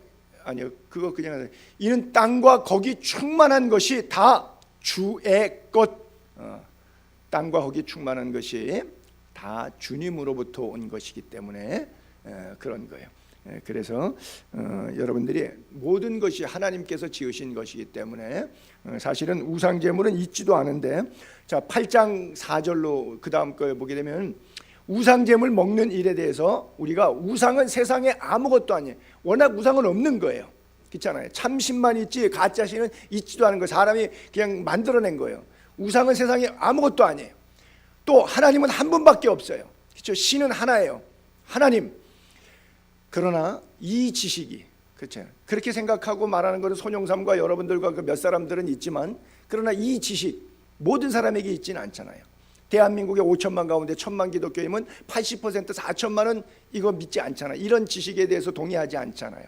아니요 그거 그냥 이는 땅과 거기 충만한 것이 다 주의 것. 땅과 거기 충만한 것이 다 주님으로부터 온 것이기 때문에 그런 거예요. 그래서 여러분들이 모든 것이 하나님께서 지으신 것이기 때문에 사실은 우상 제물은 있지도 않은데, 자 8장 4절로 그 다음 거 보게 되면 우상 제물 먹는 일에 대해서 우리가 우상은 세상에 아무것도 아니에요. 워낙 우상은 없는 거예요. 그렇잖아요. 참신만 있지 가짜신은 있지도 않은 거예요. 사람이 그냥 만들어낸 거예요. 우상은 세상에 아무것도 아니에요. 또 하나님은 한 분밖에 없어요. 그렇죠? 신은 하나예요. 하나님. 그러나 이 지식이, 그렇죠? 그렇게 생각하고 말하는 것은 손용삼과 여러분들과 그 몇 사람들은 있지만, 그러나 이 지식 모든 사람에게 있지는 않잖아요. 대한민국의 5천만 가운데 1,000만 기독교인은 80% 4천만은 이거 믿지 않잖아요. 이런 지식에 대해서 동의하지 않잖아요.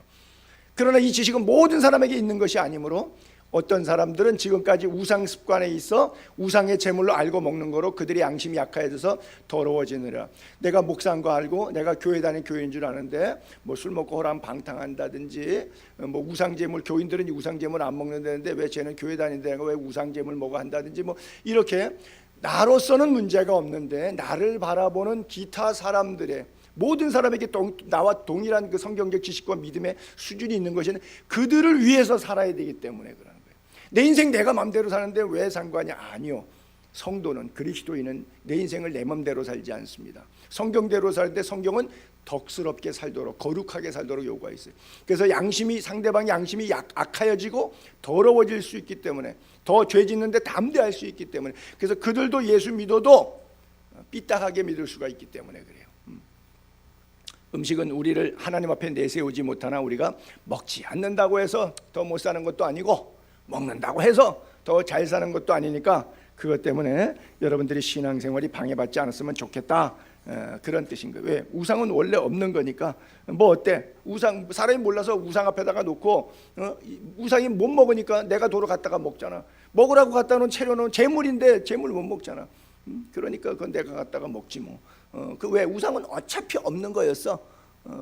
그러나 이 지식은 모든 사람에게 있는 것이 아니므로 어떤 사람들은 지금까지 우상 습관에 있어 우상의 제물로 알고 먹는 거로 그들의 양심이 약해져서 더러워지느라. 내가 목사인 거 알고 내가 교회 다니는 교회인 줄 아는데 뭐 술 먹고 호람 방탕한다든지, 뭐 우상 제물, 교인들은 우상 제물 안 먹는다는데 왜 쟤는 교회 다닌다는 거 왜 우상 제물 먹어 한다든지, 뭐 이렇게 나로서는 문제가 없는데 나를 바라보는 기타 사람들의, 모든 사람에게 나와 동일한 그 성경적 지식과 믿음의 수준이 있는 것은 그들을 위해서 살아야 되기 때문에 그러는 거예요. 내 인생 내가 마음대로 사는데 왜 상관이? 아니요. 성도는, 그리스도인은 내 인생을 내 마음대로 살지 않습니다. 성경대로 살 때 성경은 덕스럽게 살도록, 거룩하게 살도록 요구가 있어요. 그래서 양심이, 상대방의 양심이 악하여지고 더러워질 수 있기 때문에, 더 죄 짓는데 담대할 수 있기 때문에, 그래서 그들도 예수 믿어도 삐딱하게 믿을 수가 있기 때문에 그래요. 음식은 우리를 하나님 앞에 내세우지 못하나 우리가 먹지 않는다고 해서 더 못 사는 것도 아니고 먹는다고 해서 더 잘 사는 것도 아니니까, 그것 때문에 여러분들이 신앙생활이 방해받지 않았으면 좋겠다, 그런 뜻인 거예요. 왜? 우상은 원래 없는 거니까. 뭐 어때? 우상, 사람이 몰라서 우상 앞에다가 놓고 우상이 못 먹으니까 내가 도로 갖다가 먹잖아. 먹으라고 갖다 놓은 채려놓은 재물인데 재물 못 먹잖아. 그러니까 그건 내가 갖다가 먹지 뭐. 그 왜? 우상은 어차피 없는 거였어.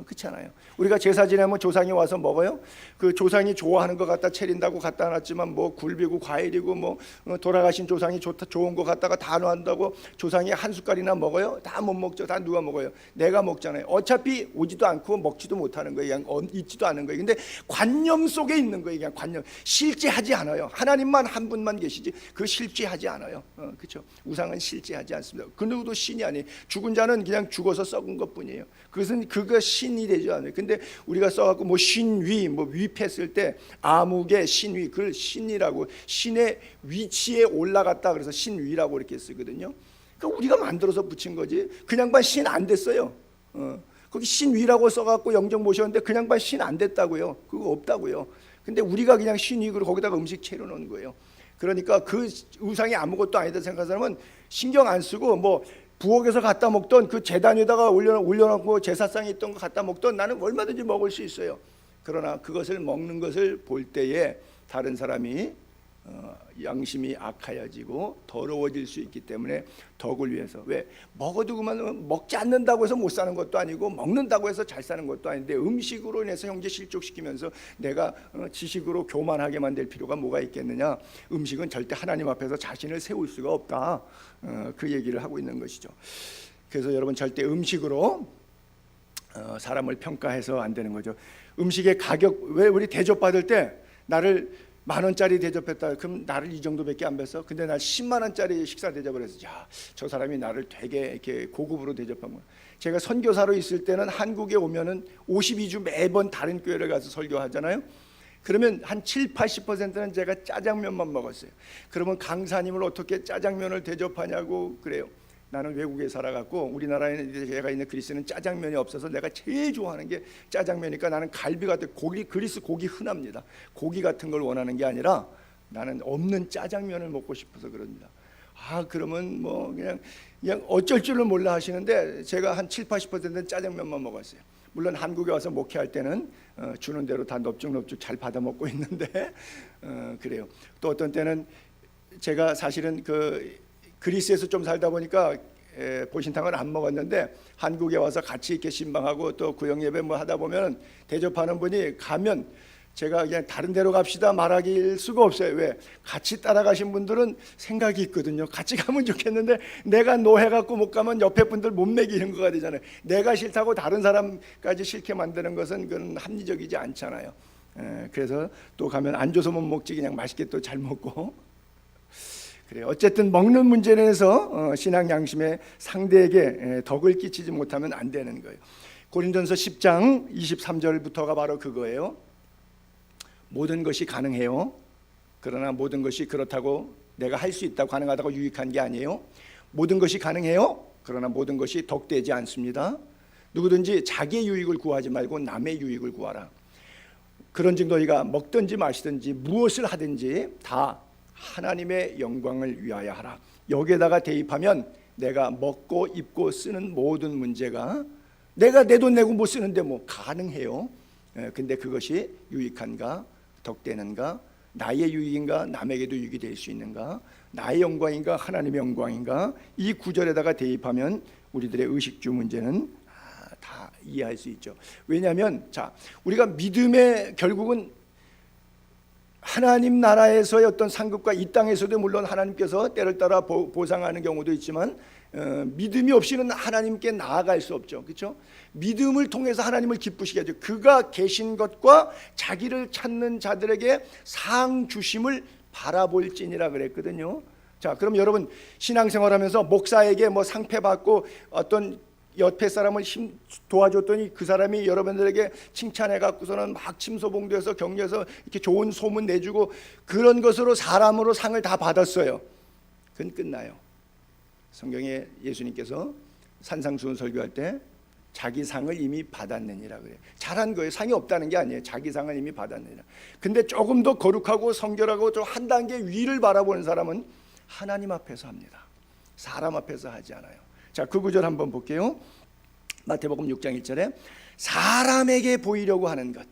그렇잖아요. 우리가 제사 지내면 조상이 와서 먹어요. 그 조상이 좋아하는 거 갖다 차린다고 갖다 놨지만 뭐 굴비고 과일이고 뭐 돌아가신 조상이 좋은 거 갖다가 다 놔한다고 조상이 한 숟갈이나 먹어요? 다 못 먹죠. 다 누가 먹어요? 내가 먹잖아요. 어차피 오지도 않고 먹지도 못하는 거예요. 그냥 있지도 않은 거예요. 근데 관념 속에 있는 거예요. 그냥 관념. 실제하지 않아요. 하나님만 한 분만 계시지 그 실제하지 않아요. 그렇죠? 우상은 실제하지 않습니다. 그 누구도 신이 아니에요. 죽은 자는 그냥 죽어서 썩은 것뿐이에요. 그것은 그거 신이 되지 않아요. 근데 우리가 써갖고 뭐 신위, 뭐 위패했을 때 암흑의 신위, 그걸 신이라고, 신의 위치에 올라갔다 그래서 신위라고 이렇게 쓰거든요. 그러니까 우리가 만들어서 붙인 거지. 그냥만 신 안 됐어요. 거기 신위라고 써갖고 영정 모셨는데 그냥만 신 안 됐다고요. 그거 없다고요. 근데 우리가 그냥 신위, 그리고 거기다가 음식 채려 놓은 거예요. 그러니까 그 우상이 아무것도 아니다 생각하는 사람은 신경 안 쓰고 뭐 부엌에서 갖다 먹던 그 제단 위에다가 올려놓고 제사상에 있던 거 갖다 먹던 나는 얼마든지 먹을 수 있어요. 그러나 그것을 먹는 것을 볼 때에 다른 사람이 양심이 악하여지고 더러워질 수 있기 때문에 덕을 위해서. 왜? 먹어도 그만 먹지 않는다고 해서 못 사는 것도 아니고 먹는다고 해서 잘 사는 것도 아닌데 음식으로 인해서 형제 실족시키면서 내가 지식으로 교만하게 만들 필요가 뭐가 있겠느냐. 음식은 절대 하나님 앞에서 자신을 세울 수가 없다, 그 얘기를 하고 있는 것이죠. 그래서 여러분 절대 음식으로 사람을 평가해서 안 되는 거죠. 음식의 가격, 왜 우리 대접받을 때 나를 10,000원짜리 대접했다. 그럼 나를 이 정도밖에 안 뵀어? 근데 나 100,000원짜리 식사 대접을 해서 야, 저 사람이 나를 되게 이렇게 고급으로 대접한 거야. 제가 선교사로 있을 때는 한국에 오면은 52주 매번 다른 교회를 가서 설교하잖아요. 그러면 한 70-80%는 제가 짜장면만 먹었어요. 그러면 강사님을 어떻게 짜장면을 대접하냐고 그래요. 나는 외국에 살아갖고 우리나라에 제가 있는 그리스는 짜장면이 없어서 내가 제일 좋아하는 게 짜장면이니까 나는 갈비 같은 고기, 그리스 고기 흔합니다. 고기 같은 걸 원하는 게 아니라 나는 없는 짜장면을 먹고 싶어서 그럽니다. 그러면 뭐 그냥 어쩔 줄을 몰라 하시는데 제가 한 70-80%는 짜장면만 먹었어요. 물론 한국에 와서 목회할 때는 주는 대로 다 넙죽넙죽 잘 받아 먹고 있는데 그래요. 또 어떤 때는 제가 사실은 그리스에서 좀 살다 보니까 보신탕을 안 먹었는데 한국에 와서 같이 이렇게 신방하고 또 구역 예배 뭐 하다 보면 대접하는 분이 가면 제가 그냥 다른 데로 갑시다 말하길 수가 없어요. 왜? 같이 따라가신 분들은 생각이 있거든요. 같이 가면 좋겠는데 내가 노해갖고 못 가면 옆에 분들 못 먹이는 거가 되잖아요. 내가 싫다고 다른 사람까지 싫게 만드는 것은 그건 합리적이지 않잖아요. 그래서 또 가면 안 줘서 못 먹지 그냥 맛있게 또 잘 먹고 그래요. 어쨌든 먹는 문제에서 신앙 양심에 상대에게 덕을 끼치지 못하면 안 되는 거예요. 고린도전서 10장 23절부터가 바로 그거예요. 모든 것이 가능해요. 그러나 모든 것이 그렇다고 내가 할 수 있다고 가능하다고 유익한 게 아니에요. 모든 것이 가능해요. 그러나 모든 것이 덕되지 않습니다. 누구든지 자기의 유익을 구하지 말고 남의 유익을 구하라. 그런즉 너희가 먹든지 마시든지 무엇을 하든지 다 하나님의 영광을 위하여 하라. 여기에다가 대입하면 내가 먹고 입고 쓰는 모든 문제가 내가 내 돈 내고 못 쓰는데 뭐 가능해요. 근데 그것이 유익한가 덕되는가 나의 유익인가 남에게도 유익이 될 수 있는가 나의 영광인가 하나님의 영광인가 이 구절에다가 대입하면 우리들의 의식주 문제는 다 이해할 수 있죠. 왜냐하면 자 우리가 믿음의 결국은 하나님 나라에서의 어떤 상급과 이 땅에서도 물론 하나님께서 때를 따라 보상하는 경우도 있지만 믿음이 없이는 하나님께 나아갈 수 없죠. 그렇죠? 믿음을 통해서 하나님을 기쁘시게 하죠. 그가 계신 것과 자기를 찾는 자들에게 상 주심을 바라볼지니라 그랬거든요. 자, 그럼 여러분 신앙생활하면서 목사에게 뭐 상패 받고 어떤 옆에 사람을 도와줬더니 그 사람이 여러분들에게 칭찬해 갖고서는 막 침소봉도해서 격려해서 이렇게 좋은 소문 내주고 그런 것으로 사람으로 상을 다 받았어요. 그건 끝나요. 성경에 예수님께서 산상수훈 설교할 때 자기 상을 이미 받았느니라 그래요. 잘한 거예요. 상이 없다는 게 아니에요. 자기 상을 이미 받았느니라. 근데 조금 더 거룩하고 성결하고 좀 한 단계 위를 바라보는 사람은 하나님 앞에서 합니다. 사람 앞에서 하지 않아요. 자, 그 구절 한번 볼게요. 마태복음 6장 1절에 사람에게 보이려고 하는 것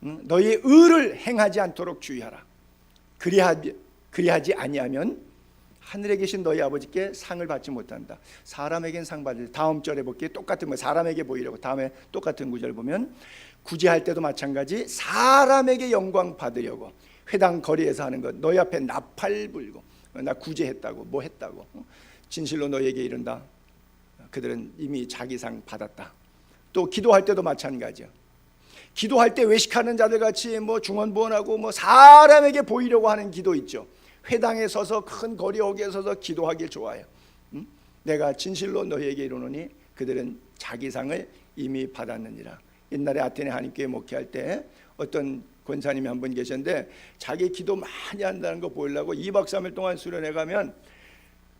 너희의 의를 행하지 않도록 주의하라. 그리하지 아니하면 하늘에 계신 너희 아버지께 상을 받지 못한다. 사람에겐 상 받을. 다음 절에 볼게요. 똑같은 거 사람에게 보이려고. 다음에 똑같은 구절 보면 구제할 때도 마찬가지 사람에게 영광 받으려고 회당 거리에서 하는 것 너희 앞에 나팔 불고 나 구제했다고 뭐 했다고 진실로 너희에게 이른다. 그들은 이미 자기 상 받았다. 또 기도할 때도 마찬가지야. 기도할 때 외식하는 자들 같이 뭐 중언부언하고 뭐 사람에게 보이려고 하는 기도 있죠. 회당에 서서 큰 거리 어귀에 서서 기도하길 좋아해요. 내가 진실로 너희에게 이르노니 그들은 자기 상을 이미 받았느니라. 옛날에 아테네 한인교회 목회할 때 어떤 권사님이 한 분 계셨는데 자기 기도 많이 한다는 거 보이려고 2박 3일 동안 수련회 가면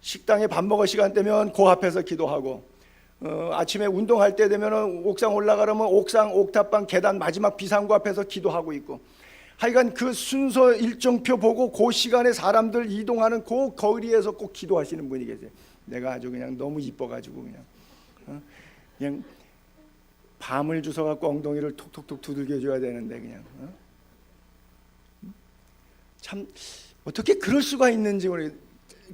식당에 밥 먹을 시간 되면 그 앞에서 기도하고 아침에 운동할 때 되면 옥상 올라가려면 옥상 옥탑방 계단 마지막 비상구 앞에서 기도하고 있고 하여간 그 순서 일정표 보고 그 시간에 사람들 이동하는 그 거리에서 꼭 기도하시는 분이 계세요. 내가 아주 그냥 너무 이뻐가지고 그냥 밤을 주워갖고 엉덩이를 톡톡톡 두들겨 줘야 되는데 그냥 참 어떻게 그럴 수가 있는지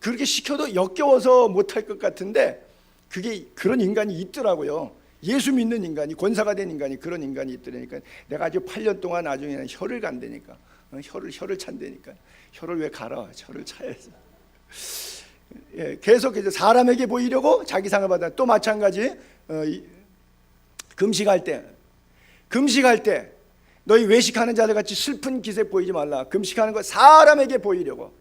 그렇게 시켜도 역겨워서 못할 것 같은데 그게 그런 인간이 있더라고요. 예수 믿는 인간이 권사가 된 인간이 그런 인간이 있더라니까. 내가 아주 8년 동안 나중에는 혀를 간다니까. 혀를 찬다니까. 혀를 왜 갈아? 혀를 차야지. 예, 계속 이제 사람에게 보이려고 자기 상을 받아. 또 마찬가지 금식할 때 너희 외식하는 자들 같이 슬픈 기색 보이지 말라. 금식하는 거 사람에게 보이려고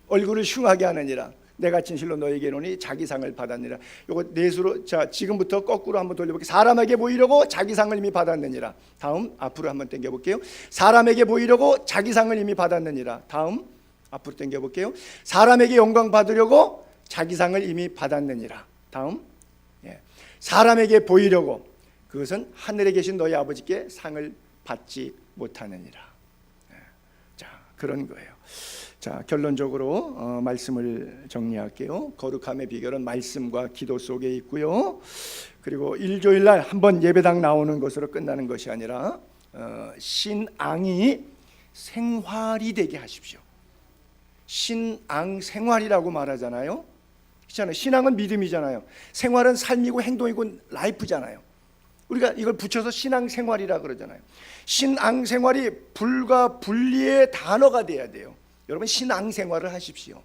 얼굴을 흉하게 하느니라. 내가 진실로 너에게 이르노니 자기 상을 받았느니라. 요거 넷으로 자 지금부터 거꾸로 한번 돌려볼게요. 사람에게 보이려고 자기 상을 이미 받았느니라. 다음 앞으로 한번 당겨볼게요. 사람에게 보이려고 자기 상을 이미 받았느니라. 다음 앞으로 당겨볼게요. 사람에게 영광 받으려고 자기 상을 이미 받았느니라. 다음 사람에게 보이려고 그것은 하늘에 계신 너희 아버지께 상을 받지 못하느니라. 자 그런 거예요. 자 결론적으로 말씀을 정리할게요. 거룩함의 비결은 말씀과 기도 속에 있고요. 그리고 일주일날 한번 예배당 나오는 것으로 끝나는 것이 아니라 신앙이 생활이 되게 하십시오. 신앙 생활이라고 말하잖아요. 그렇잖아요. 신앙은 믿음이잖아요. 생활은 삶이고 행동이고 라이프잖아요. 우리가 이걸 붙여서 신앙생활이라 그러잖아요. 신앙생활이 불과 분리의 단어가 돼야 돼요. 여러분 신앙생활을 하십시오.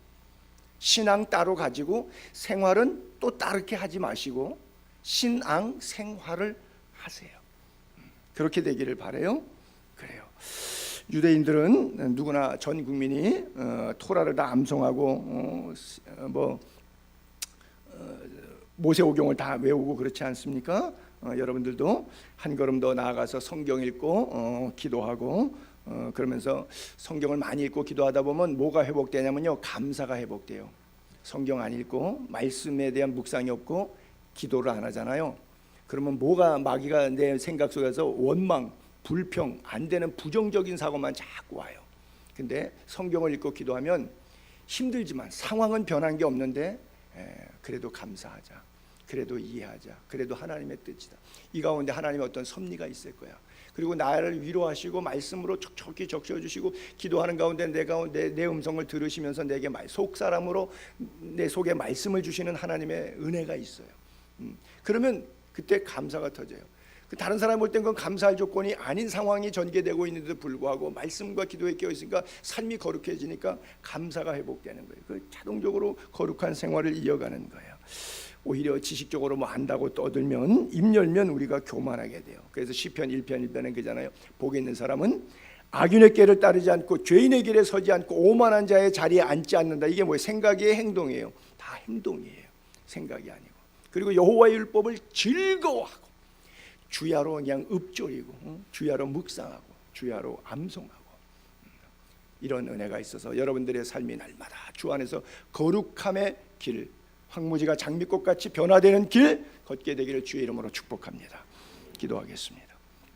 신앙 따로 가지고 생활은 또 다르게 하지 마시고 신앙생활을 하세요. 그렇게 되기를 바라요. 그래요. 유대인들은 누구나 전 국민이 토라를 다 암송하고 모세오경을 다 외우고 그렇지 않습니까? 여러분들도 한 걸음 더 나아가서 성경 읽고 기도하고 그러면서 성경을 많이 읽고 기도하다 보면 뭐가 회복되냐면요, 감사가 회복돼요. 성경 안 읽고 말씀에 대한 묵상이 없고 기도를 안 하잖아요. 그러면 뭐가 마귀가 내 생각 속에서 원망, 불평, 안 되는 부정적인 사고만 자꾸 와요. 근데 성경을 읽고 기도하면 힘들지만 상황은 변한 게 없는데 그래도 감사하자, 그래도 이해하자, 그래도 하나님의 뜻이다. 이 가운데 하나님의 어떤 섭리가 있을 거야. 그리고 나를 위로하시고 말씀으로 촉촉히 적셔주시고 기도하는 가운데 내 음성을 들으시면서 내게 속 사람으로 내 속에 말씀을 주시는 하나님의 은혜가 있어요. 그러면 그때 감사가 터져요. 다른 사람 볼 땐 그건 감사할 조건이 아닌 상황이 전개되고 있는데도 불구하고 말씀과 기도에 깨어 있으니까 삶이 거룩해지니까 감사가 회복되는 거예요. 그 자동적으로 거룩한 생활을 이어가는 거예요. 오히려 지식적으로 뭐 안다고 떠들면 입 열면 우리가 교만하게 돼요. 그래서 시편 1편 1편에 그잖아요. 복이 있는 사람은 악인의 길을 따르지 않고 죄인의 길에 서지 않고 오만한 자의 자리에 앉지 않는다. 이게 뭐예요? 생각이에요, 행동이에요? 다 행동이에요. 생각이 아니고. 그리고 여호와의 율법을 즐거워하고 주야로 그냥 읊조리고 주야로 묵상하고 주야로 암송하고 이런 은혜가 있어서 여러분들의 삶이 날마다 주 안에서 거룩함의 길, 황무지가 장미꽃같이 변화되는 길 걷게 되기를 주의 이름으로 축복합니다. 기도하겠습니다.